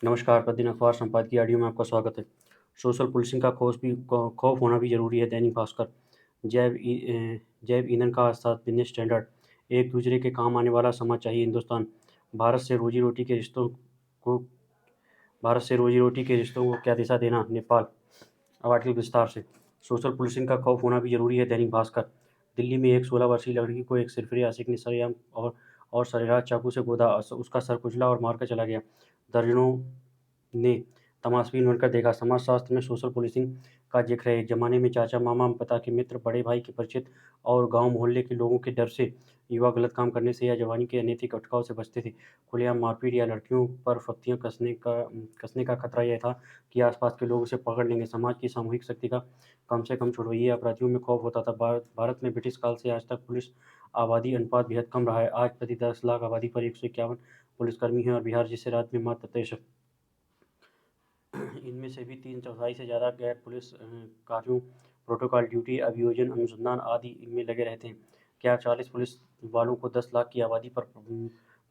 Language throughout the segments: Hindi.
नमस्कार, प्रतिदिन अखबार संपादकीय ऑडियो में आपका स्वागत है। सोशल पुलिसिंग का खौफ होना भी ज़रूरी है। दैनिक भास्कर। जैव ईंधन का साथ बिजनेस स्टैंडर्ड, एक दूसरे के काम आने वाला समाज चाहिए। हिंदुस्तान। भारत से रोजी-रोटी के रिश्तों को क्या दिशा देना? नेपाल। अब आर्टिकल विस्तार से। सोशल पुलिसिंग का खौफ होना भी ज़रूरी है। दैनिक भास्कर। दिल्ली में एक 16 वर्षीय लड़की को एक सिरफिरे आशिक ने सरेआम और सरेराह चाकू से गोदा। उसका सर कुचला और मारकर चला गया। दर्जनों ने तमाशबीन बनकर देखा। समाजशास्त्र में सोशल पुलिसिंग का जिक्र है। एक ज़माने में चाचा, मामा, पिता के मित्र, बड़े भाई के परिचित और गाँव मोहल्ले के लोगों के डर से युवा गलत काम करने से या जवानी के अनैतिक अटकाव से बचते थे। खुलेआम मारपीट या लड़कियों पर फत्तियाँ कसने का खतरा यह था कि आसपास के लोग उसे पकड़ लेंगे। समाज की सामूहिक शक्ति का कम से कम छुड़वाइए अपराधियों में खौफ होता था। भारत में ब्रिटिश काल से आज तक पुलिस आबादी अनुपात बेहद कम रहा है। आज प्रति 10 लाख आबादी पर 151 पुलिसकर्मी हैं और बिहार जैसे राज्य में मात्र 63। इनमें से भी 3/4 से ज़्यादा गैर पुलिस कार्यों, प्रोटोकॉल, ड्यूटी, अभियोजन, अनुसंधान आदि में लगे रहते हैं। क्या 40 पुलिस वालों को 10 लाख की आबादी पर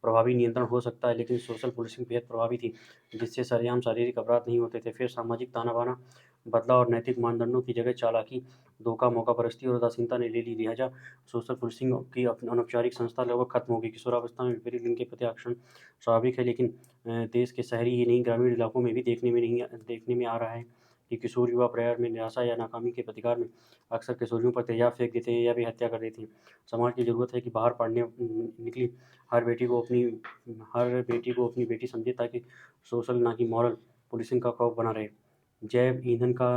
प्रभावी नियंत्रण हो सकता है? लेकिन सोशल पुलिसिंग बेहद प्रभावी थी, जिससे सरेआम शारीरिक अपराध नहीं होते थे। फिर सामाजिक ताना-बाना बदला और नैतिक मानदंडों की जगह चालाकी, धोखा, मौकापरस्ती और उदासीनता ने ले ली। लिहाजा सोशल पुलिसिंग की अनौपचारिक संस्था लगभग खत्म हो गई। किशोरावस्था में विपरीत लिंग के प्रति आकर्षण स्वाभाविक है, लेकिन देश के शहरी ही नहीं, ग्रामीण इलाकों में भी देखने में आ रहा है कि किशोर युवा प्यार में निराशा या नाकामी के प्रतिकार में अक्सर किशोरियों पर तेजाब फेंक देते हैं या भी हत्या कर देते हैं। समाज की ज़रूरत है कि बाहर पढ़ने निकली हर बेटी को अपनी बेटी समझे, ताकि सोशल ना कि मॉरल पुलिसिंग का खौफ बना रहे। जैव ईंधन का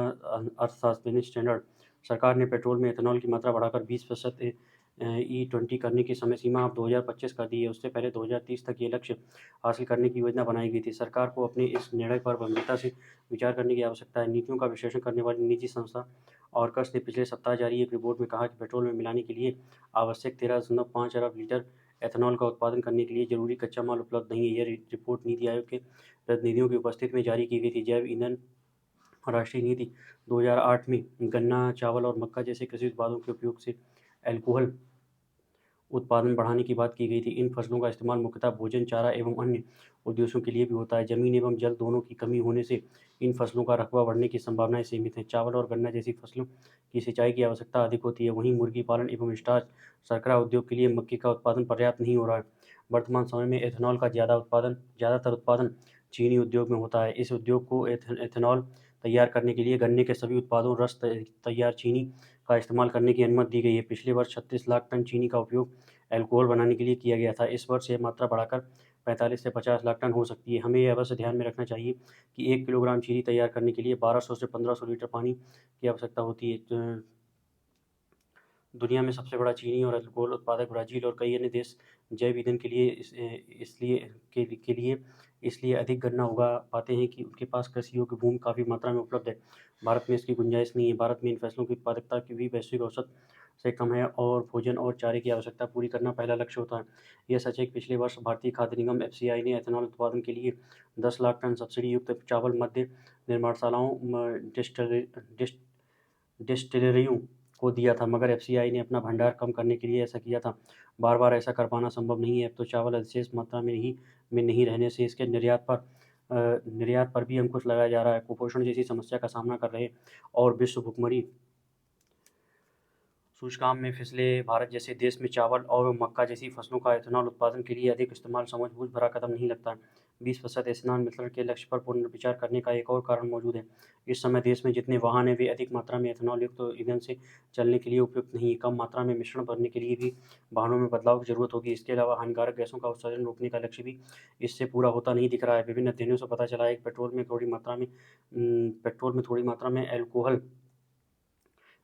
अर्थशास्त्र स्टैंडर्ड। सरकार ने पेट्रोल में एथेनॉल की मात्रा बढ़ाकर 20% E20 करने की समय सीमा अब 2025 कर दी है। उससे पहले 2030 तक ये लक्ष्य हासिल करने की योजना बनाई गई थी। सरकार को अपने इस निर्णय पर गंभीरता से विचार करने की आवश्यकता है। नीतियों का विश्लेषण करने वाली निजी संस्था ऑर्कस ने पिछले सप्ताह जारी एक रिपोर्ट में कहा कि पेट्रोल में मिलाने के लिए आवश्यक 13.5 अरब लीटर एथेनॉल का उत्पादन करने के लिए जरूरी कच्चा माल उपलब्ध नहीं है। यह रिपोर्ट नीति आयोग के प्रतिनिधियों की उपस्थिति में जारी की गई थी। जैव ईंधन राष्ट्रीय नीति 2008 में गन्ना, चावल और मक्का जैसे कृषि उत्पादों के उपयोग से अल्कोहल उत्पादन बढ़ाने की बात की गई थी। इन फसलों का इस्तेमाल मुख्यतः भोजन, चारा एवं अन्य उद्देश्यों के लिए भी होता है। जमीन एवं जल दोनों की कमी होने से इन फसलों का रकबा बढ़ने की संभावनाएं सीमित हैं। चावल और गन्ना जैसी फसलों की सिंचाई की आवश्यकता अधिक होती है। वहीं मुर्गी पालन एवं स्टार्च शर्करा उद्योग के लिए मक्के का उत्पादन पर्याप्त नहीं हो रहा है। वर्तमान समय में एथेनॉल का ज़्यादातर उत्पादन चीनी उद्योग में होता है। इस उद्योग को एथेनॉल तैयार करने के लिए गन्ने के सभी उत्पादों, रस तैयार चीनी का इस्तेमाल करने की अनुमति दी गई है। पिछले वर्ष 36 लाख टन चीनी का उपयोग अल्कोहल बनाने के लिए किया गया था। इस वर्ष यह मात्रा बढ़ाकर 45 से 50 लाख टन हो सकती है। हमें यह अवश्य ध्यान में रखना चाहिए कि 1 किलोग्राम चीनी तैयार करने के लिए 1200 से 1500 लीटर पानी की आवश्यकता होती है। दुनिया में सबसे बड़ा चीनी और अल्कोहल उत्पादक ब्राज़ील और कई अन्य देश जैव ईंधन के लिए इसलिए अधिक गन्ना उगा पाते हैं कि उनके पास कृषि योग्य भूमि काफ़ी मात्रा में उपलब्ध है। भारत में इसकी गुंजाइश नहीं है। भारत में इन फसलों की उत्पादकता की भी वैश्विक औसत से कम है और भोजन और चारे की आवश्यकता पूरी करना पहला लक्ष्य होता है। यह सच है कि पिछले वर्ष भारतीय खाद्य निगम एफसीआई ने एथेनॉल उत्पादन के लिए 10 लाख टन सब्सिडी युक्त चावल मध्य निर्माणशालाओं, डिस्टिलरियों को दिया था, मगर एफसीआई ने अपना भंडार कम करने के लिए ऐसा किया था। बार-बार ऐसा कर पाना संभव नहीं है। अब तो चावल अधिशेष मात्रा में नहीं रहने से इसके निर्यात पर भी अंकुश लगाया जा रहा है। कुपोषण जैसी समस्या का सामना कर रहे और विश्व भुखमरी सूचकांक में फिसले भारत जैसे देश में चावल और मक्का जैसी फसलों का एथेनॉल उत्पादन के लिए अधिक इस्तेमाल समझबूझ भरा कदम नहीं लगता है। 20% एथेनॉल मिश्रण के लक्ष्य पर पुनर्विचार करने का एक और कारण मौजूद है। इस समय देश में जितने वाहन हैं वे अधिक मात्रा में एथेनॉल युक्त ईंधन से चलने के लिए उपयुक्त नहीं है। कम मात्रा में मिश्रण भरने के लिए भी वाहनों में बदलाव की जरूरत होगी। इसके अलावा हानिकारक गैसों का उत्सर्जन रोकने का लक्ष्य भी इससे पूरा होता नहीं दिख रहा है। विभिन्न अध्ययनों से पता चला है कि पेट्रोल में थोड़ी मात्रा में अल्कोहल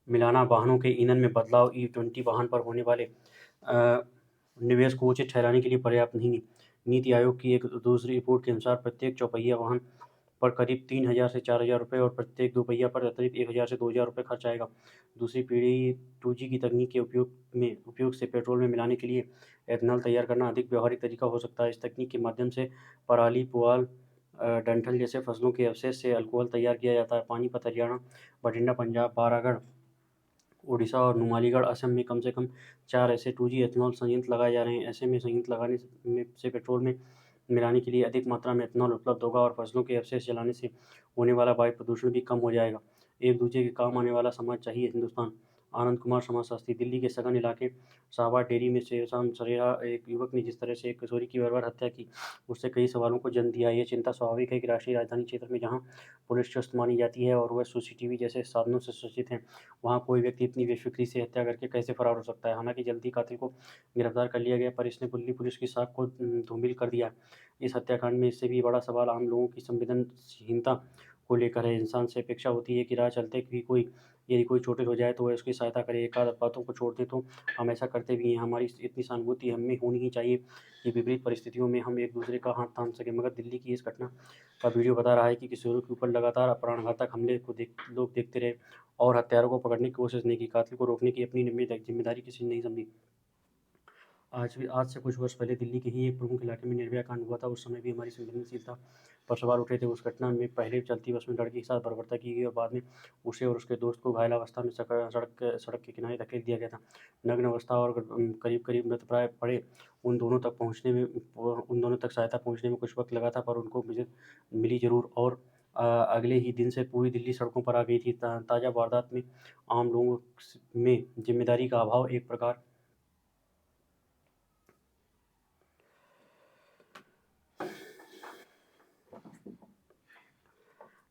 मिलाना वाहनों के ईंधन में बदलाव E20 वाहन पर होने वाले निवेश को उचित ठहराने के लिए पर्याप्त नहीं है। नीति आयोग की एक दूसरी रिपोर्ट के अनुसार प्रत्येक चौपहिया वाहन पर करीब 3,000 से 4,000 रुपये और प्रत्येक दोपहिया पर अतिरिक्त 1,000 से 2,000 रुपये खर्च आएगा। दूसरी पीढ़ी 2G की तकनीक के उपयोग से पेट्रोल में मिलाने के लिए एथेनॉल तैयार करना अधिक व्यावहारिक तरीका हो सकता है। इस तकनीक के माध्यम से पराली, पुआल, डंठल जैसे फसलों के अवशेष से अल्कोहल तैयार किया जाता है। पानीपत हरियाणा, बठिंडा पंजाब, बारागढ़ ओडिशा और नुमालीगढ़ असम में कम से कम 4 ऐसे 2G एथेनॉल संयंत्र लगाए जा रहे हैं। ऐसे में संयंत्र लगाने से पेट्रोल में मिलाने के लिए अधिक मात्रा में एथेनॉल उपलब्ध होगा और फसलों के अवशेष जलाने से होने वाला वायु प्रदूषण भी कम हो जाएगा। एक दूसरे के काम आने वाला समाज चाहिए हिंदुस्तान। आनंद कुमार समाजशास्त्री। दिल्ली के सघन इलाके शाहबाद डेयरी में शेरशाम सरेरा एक युवक ने जिस तरह से एक किशोरी की बर्बर हत्या की, उससे कई सवालों को जन्म दिया। ये चिंता स्वाभाविक है कि राष्ट्रीय राजधानी क्षेत्र में जहाँ पुलिस चुस्त मानी जाती है और वह सीसीटीवी जैसे साधनों से सुसज्जित है, वहाँ कोई व्यक्ति इतनी बेफिक्री से हत्या करके कैसे फरार हो सकता है। हालांकि जल्दी कातिल को गिरफ्तार कर लिया गया, पर इसने दिल्ली पुलिस की साख को धूमिल कर दिया। इस हत्याकांड में इससे भी बड़ा सवाल आम लोगों की संवेदनशीलता को लेकर है। इंसान से अपेक्षा होती है कि राह चलते भी यदि कोई चोटिल हो जाए तो वह उसकी सहायता करे। एक आध बातों को छोड़ दें तो हम ऐसा करते भी हैं। हमारी इतनी सहानुभूति हमें होनी ही चाहिए कि विपरीत परिस्थितियों में हम एक दूसरे का हाथ थाम सकें। मगर दिल्ली की इस घटना का वीडियो बता रहा है कि किशोरों के ऊपर लगातार प्राणघातक हमले को लोग देखते रहे और हत्यारों को पकड़ने की कोशिश नहीं की। कातिल को रोकने की अपनी जिम्मेदारी किसी ने नहीं समझी। आज से कुछ वर्ष पहले दिल्ली के ही एक प्रमुख इलाके में निर्भया कांड हुआ था। उस समय भी हमारी संवेदनशीलता पर सवाल उठे थे। उस घटना में पहले चलती बस में लड़के के साथ बर्बरता की गई और बाद में उसे और उसके दोस्त को घायलावस्था में सड़क के किनारे धकेल दिया गया था। नग्न अवस्था और करीब करीब मृतप्राय पड़े उन दोनों तक सहायता पहुँचने में कुछ वक्त लगा था, पर उनको मिली जरूर। और अगले ही दिन से पूरी दिल्ली सड़कों पर आ गई थी। ताज़ा वारदात में आम लोगों में जिम्मेदारी का अभाव एक प्रकार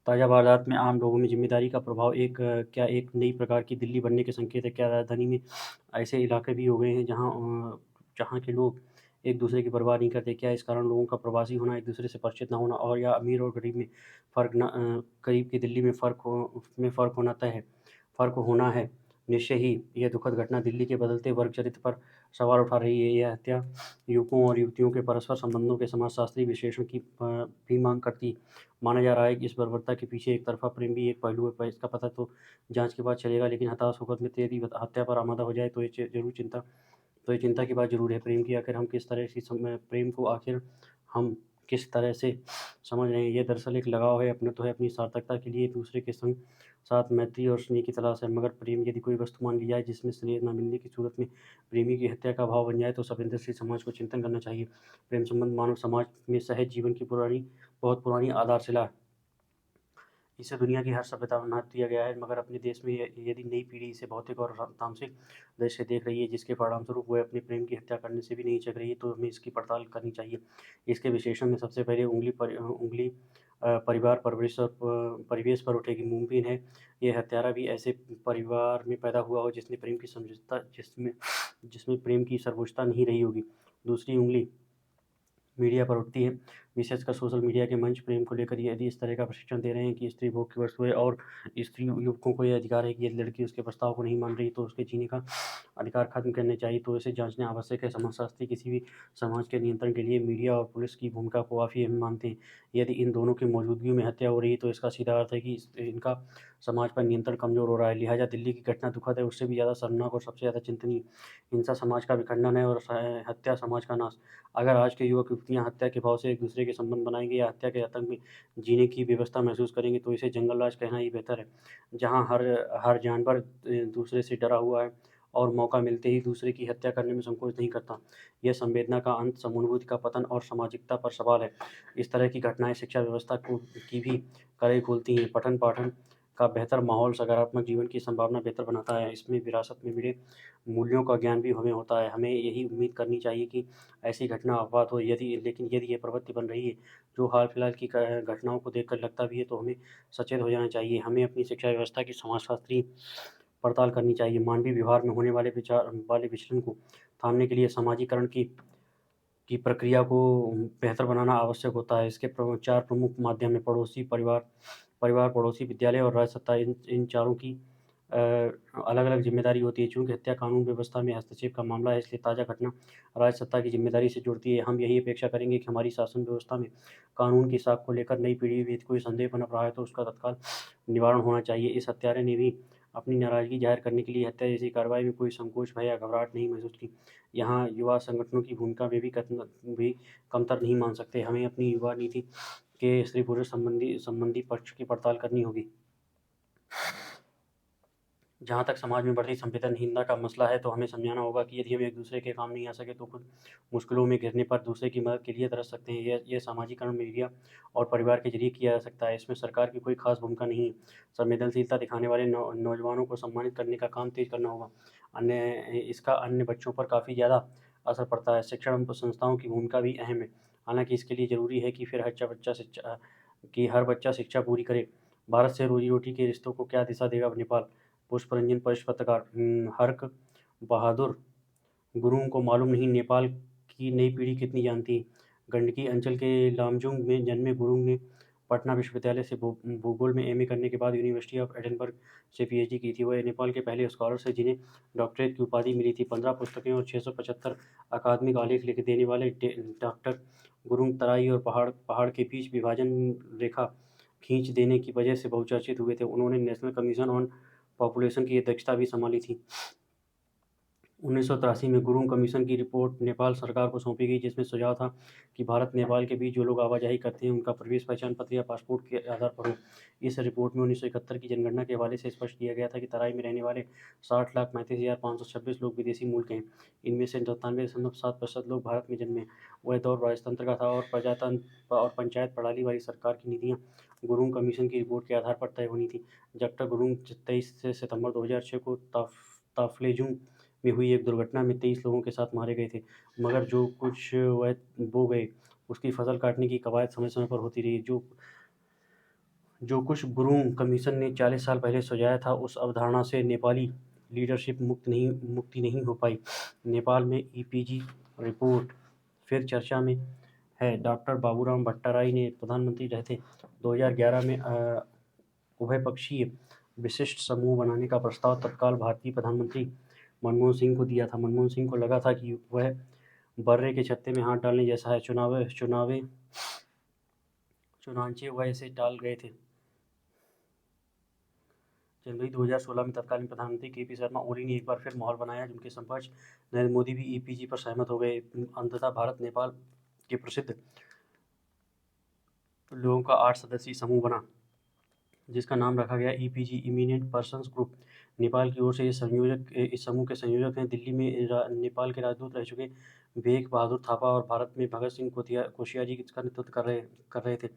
ताज़ा वारदात में आम लोगों में जिम्मेदारी का प्रभाव क्या एक नई प्रकार की दिल्ली बनने के संकेत है। क्या राजधानी में ऐसे इलाके भी हो गए हैं जहाँ के लोग एक दूसरे की परवाह नहीं करते? क्या इस कारण लोगों का प्रवासी होना, एक दूसरे से परिचित ना होना और या अमीर और गरीब में करीब की दिल्ली में फ़र्क होना है? निश्चय ही यह दुखद घटना दिल्ली के बदलते वर्ग चरित्र पर सवाल उठा रही है। यह हत्या युवकों और युवतियों के परस्पर संबंधों के समाजशास्त्री विश्लेषण की भी मांग करती। माना जा रहा है कि इस बर्बरता के पीछे एक तरफा प्रेम भी एक पहलू है। इसका पता तो जांच के बाद चलेगा, लेकिन हताश होकर में यदि हत्या पर आमादा हो जाए तो ये चिंता की बात जरूर है। प्रेम को आखिर हम किस तरह से समझ रहे हैं? ये दरअसल एक लगाव है, अपने अपनी सार्थकता के लिए दूसरे के संग साथ मैत्री और स्नेह की तलाश है। मगर प्रेम यदि कोई वस्तु मान ली जाए जिसमें स्नेह न मिलने की सूरत में प्रेमी की हत्या का भाव बन जाए, तो संवेदनशील समाज को चिंतन करना चाहिए। प्रेम संबंध मानव समाज में सहज जीवन की बहुत पुरानी आधारशिला है। इसे दुनिया की हर सभ्यता में महत्व दिया गया है, मगर अपने देश में यदि नई पीढ़ी इसे भौतिक और तामसिक दृष्टि से देख रही है, जिसके परिणामस्वरूप वह अपने प्रेम की हत्या करने से भी नहीं चक रही है, तो हमें इसकी पड़ताल करनी चाहिए। इसके विश्लेषण में सबसे पहले उंगली परिवार परवरिश और परिवेश पर उठेगी। मुमकिन है ये हत्यारा भी ऐसे परिवार में पैदा हुआ हो जिसमें प्रेम की सर्वोच्चता नहीं रही होगी। दूसरी उंगली मीडिया पर उठती है, विशेषकर सोशल मीडिया के मंच प्रेम को लेकर यदि इस तरह का प्रशिक्षण दे रहे हैं कि स्त्री भोग की वस्तु है और स्त्री युवकों को यह अधिकार है कि यदि लड़की उसके प्रस्ताव को नहीं मान रही तो उसके जीने का अधिकार खत्म करने चाहिए, तो इसे जांचना आवश्यक है। समाजशास्त्री किसी भी समाज के नियंत्रण के लिए मीडिया और पुलिस की भूमिका को काफ़ी अहम मानते हैं। यदि इन दोनों की मौजूदगी में हत्या हो रही है तो इसका सीधा अर्थ है कि इनका समाज पर नियंत्रण कमजोर हो रहा है। लिहाजा दिल्ली की घटना दुखद है, उससे भी ज़्यादा शर्मनाक और सबसे ज़्यादा चिंतनीय हिंसा समाज का विखंडन है और हत्या समाज का नाश। अगर आज के युवक युवतियाँ हत्या के भाव से एक दूसरे के संबंध बनाएंगे या हत्या के आतंक में जीने की व्यवस्था महसूस करेंगे, तो इसे जंगल राज कहना ही बेहतर है, जहाँ हर जानवर दूसरे से डरा हुआ है और मौका मिलते ही दूसरे की हत्या करने में संकोच नहीं करता। यह संवेदना का अंत, सहानुभूति का पतन और सामाजिकता पर सवाल है। इस तरह की घटनाएं शिक्षा व्यवस्था की भी कड़े खोलती हैं। पठन पाठन का बेहतर माहौल सकारात्मक जीवन की संभावना बेहतर बनाता है। इसमें विरासत में मिले मूल्यों का ज्ञान भी हमें होता है। हमें यही उम्मीद करनी चाहिए कि ऐसी घटना अपवाद हो, लेकिन यदि ये प्रवृत्ति बन रही है, जो हाल फिलहाल की घटनाओं को देखकर लगता भी है, तो हमें सचेत हो जाना चाहिए। हमें अपनी शिक्षा व्यवस्था की समाजशास्त्री पड़ताल करनी चाहिए। मानवीय व्यवहार में होने वाले विचलन को थामने के लिए समाजीकरण की प्रक्रिया को बेहतर बनाना आवश्यक होता है। इसके चार प्रमुख माध्यम हैं: परिवार, पड़ोसी, विद्यालय और राज्य सत्ता। इन चारों की अलग अलग जिम्मेदारी होती है। चूंकि हत्या कानून व्यवस्था में हस्तक्षेप का मामला है, इसलिए ताज़ा घटना राज्य सत्ता की जिम्मेदारी से जुड़ती है। हम यही अपेक्षा करेंगे कि हमारी शासन व्यवस्था में कानून की साख को लेकर नई पीढ़ी में कोई संदेह पनप रहा है तो उसका तत्काल निवारण होना चाहिए। इस हत्यारे ने भी अपनी नाराजगी जाहिर करने के लिए हत्या जैसी कार्रवाई में कोई संकोच, भय या घबराहट नहीं महसूस की। यहाँ युवा संगठनों की भूमिका में भी कमतर नहीं मान सकते। हमें अपनी युवा नीति के स्त्री पुरुष संबंधी पक्ष की पड़ताल करनी होगी। जहाँ तक समाज में बढ़ती संवेदनहीनता का मसला है, तो हमें समझाना होगा कि यदि हम एक दूसरे के काम नहीं आ सके तो खुद मुश्किलों में घिरने पर दूसरे की मदद के लिए तरस सकते हैं। यह सामाजिकरण मीडिया और परिवार के जरिए किया जा सकता है। इसमें सरकार की कोई खास भूमिका नहीं है। संवेदनशीलता दिखाने वाले नौजवानों को सम्मानित करने का काम तेज करना होगा। इसका अन्य बच्चों पर काफ़ी ज़्यादा असर पड़ता है। शिक्षण संस्थाओं की भूमिका भी अहम है। हालांकि इसके लिए ज़रूरी है कि हर बच्चा शिक्षा पूरी करे। भारत से रोजी रोटी के रिश्तों को क्या दिशा देगा नेपाल? पुष्परंजन वरिष्ठ पत्रकार। हर्क बहादुर गुरुंग को मालूम नहीं नेपाल की नई पीढ़ी कितनी जानती है। गंडकी अंचल के लामजुंग में जन्मे गुरुंग ने पटना विश्वविद्यालय से भूगोल में एमए करने के बाद यूनिवर्सिटी ऑफ एडिनबर्ग से पीएचडी की थी। वह नेपाल के पहले स्कॉलर हैं जिन्हें डॉक्टरेट की उपाधि मिली थी। 15 पुस्तकें और 675 अकादमिक आलेख लिख देने वाले डॉक्टर गुरुंग तराई और पहाड़ के बीच विभाजन रेखा खींच देने की वजह से बहुचर्चित हुए थे। उन्होंने नेशनल कमीशन ऑन पॉपुलेशन की अध्यक्षता भी संभाली थी। 1983 में गुरुंग कमीशन की रिपोर्ट नेपाल सरकार को सौंपी गई, जिसमें सुझाव था कि भारत नेपाल के बीच जो लोग आवाजाही करते हैं उनका प्रवेश पहचान पत्र या पासपोर्ट के आधार पर हो। इस रिपोर्ट में 1971 की जनगणना के हवाले से स्पष्ट किया गया था कि तराई में रहने वाले 60,35,526 लोग विदेशी मूल के हैं। इनमें से 97.7% लोग भारत में जन्मे। वह दौर राजतंत्र का था और प्रजातंत्र और पंचायत प्रणाली वाली सरकार की नीतियाँ गुरुंग कमीशन की रिपोर्ट के आधार पर तय होनी थी। डॉक्टर गुरुंग 23 सितंबर 2006 को ताफ्लेजुंग में हुई एक दुर्घटना में 23 लोगों के साथ मारे गए थे। मगर जो कुछ वह बो गए उसकी फसल काटने की कवायद समय समय पर होती रही। जो कुछ गुरुंग कमीशन ने 40 साल पहले सुझाया था, उस अवधारणा से नेपाली लीडरशिप मुक्ति नहीं हो पाई। नेपाल में ईपीजी रिपोर्ट फिर चर्चा में है। डॉक्टर बाबूराम भट्टाराई ने प्रधानमंत्री रहे थे। 2011 में उभयपक्षीय विशिष्ट समूह बनाने का प्रस्ताव तत्काल भारतीय प्रधानमंत्री मनमोहन सिंह को दिया था। मनमोहन सिंह को लगा था कि वह बर्रे के छत्ते में हाथ डालने जैसा है। चुनांचे वह इसे टाल गए थे। जनवरी 2016 में तत्कालीन प्रधानमंत्री केपी शर्मा ओली ने एक बार फिर माहौल बनाया, जिनके समकक्ष नरेंद्र मोदी भी ईपीजी पर सहमत हो गए। अंततः भारत नेपाल के प्रसिद्ध लोगों का 8 सदस्यीय समूह बना, जिसका नाम रखा गया EPG, eminent persons group. Nepal की ओर से इस समूह के संयोजक हैं दिल्ली में नेपाल के राजदूत रह चुके बेग बहादुर थापा और भारत में भगत सिंह कोश्यारी जी इसका नेतृत्व कर रहे थे।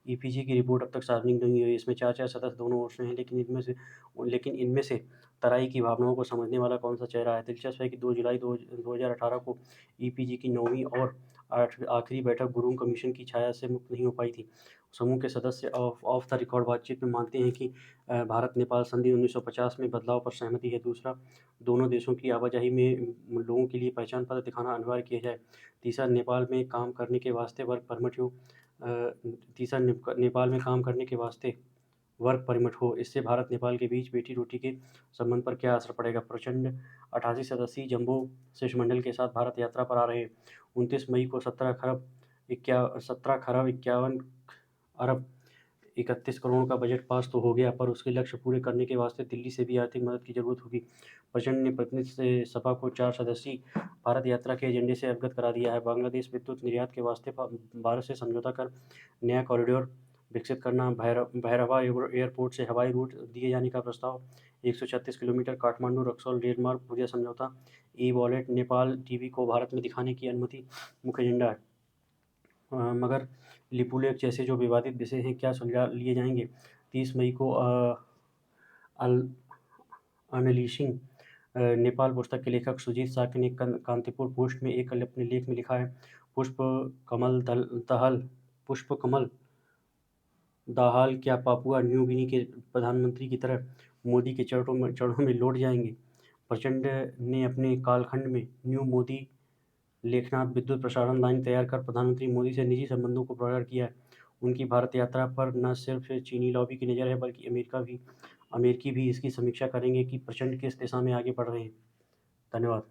ईपीजी की रिपोर्ट अब तक सार्वजनिक नहीं हुई। इसमें 4 सदस्य दोनों ओर से हैं, लेकिन इनमें से तराई की भावनाओं को समझने वाला कौन सा चेहरा है? दिलचस्प है कि 2 जुलाई 2018 को ईपीजी की 9वीं और आखिरी बैठक गुरुंग कमीशन की छाया से मुक्त नहीं हो पाई थी। समूह के सदस्य ऑफ द रिकॉर्ड बातचीत में मानते हैं कि भारत नेपाल संधि 1950 में बदलाव पर सहमति है। दूसरा, दोनों देशों की आवाजाही में लोगों के लिए पहचान पत्र दिखाना अनिवार्य किया जाए। तीसरा, नेपाल में काम करने के वास्ते वर्क परमिट हो। इससे भारत नेपाल के बीच बेटी रोटी के संबंध पर क्या असर पड़ेगा? प्रचंड 88 सदस्यीय जम्बो शिष्टमंडल के साथ भारत यात्रा पर आ रहे हैं। 29 मई को 17 खरब 51 अरब 31 करोड़ का बजट पास तो हो गया, पर उसके लक्ष्य पूरे करने के वास्ते दिल्ली से भी आर्थिक मदद की जरूरत होगी। प्रचंड ने प्रतिनिधि सभा को 4 सदस्यीय भारत यात्रा के एजेंडे से अवगत करा दिया है। बांग्लादेश विद्युत निर्यात के वास्ते भारत से समझौता कर नया कॉरिडोर विकसित करना, भैरवा एयरपोर्ट से हवाई रूट दिए जाने का प्रस्ताव, 136 किलोमीटर काठमांडू रक्सौल रेलमार्ग पूजा समझौता, ई-वॉलेट, नेपाल टीवी को भारत में दिखाने की अनुमति मुख्य एजेंडा है। मगर लिपुलेख जैसे जो विवादित विषय हैं, क्या सुलझा लिए जाएंगे? 30 मई को अनलीशिंग नेपाल पुस्तक के लेखक सुजीत साक्य ने कांतिपुर पोस्ट में एक अपने लेख में लिखा है, पुष्प कमल दाहाल क्या पापुआ न्यू गिनी के प्रधानमंत्री की तरह मोदी के चरणों में लौट जाएंगे? प्रचंड ने अपने कालखंड में न्यू मोदी लेखनाथ विद्युत प्रसारण लाइन तैयार कर प्रधानमंत्री मोदी से निजी संबंधों को प्रगाढ़ किया है। उनकी भारत यात्रा पर न सिर्फ चीनी लॉबी की नज़र है, बल्कि अमेरिकी भी इसकी समीक्षा करेंगे कि प्रचंड किस दिशा में आगे बढ़ रहे हैं। धन्यवाद।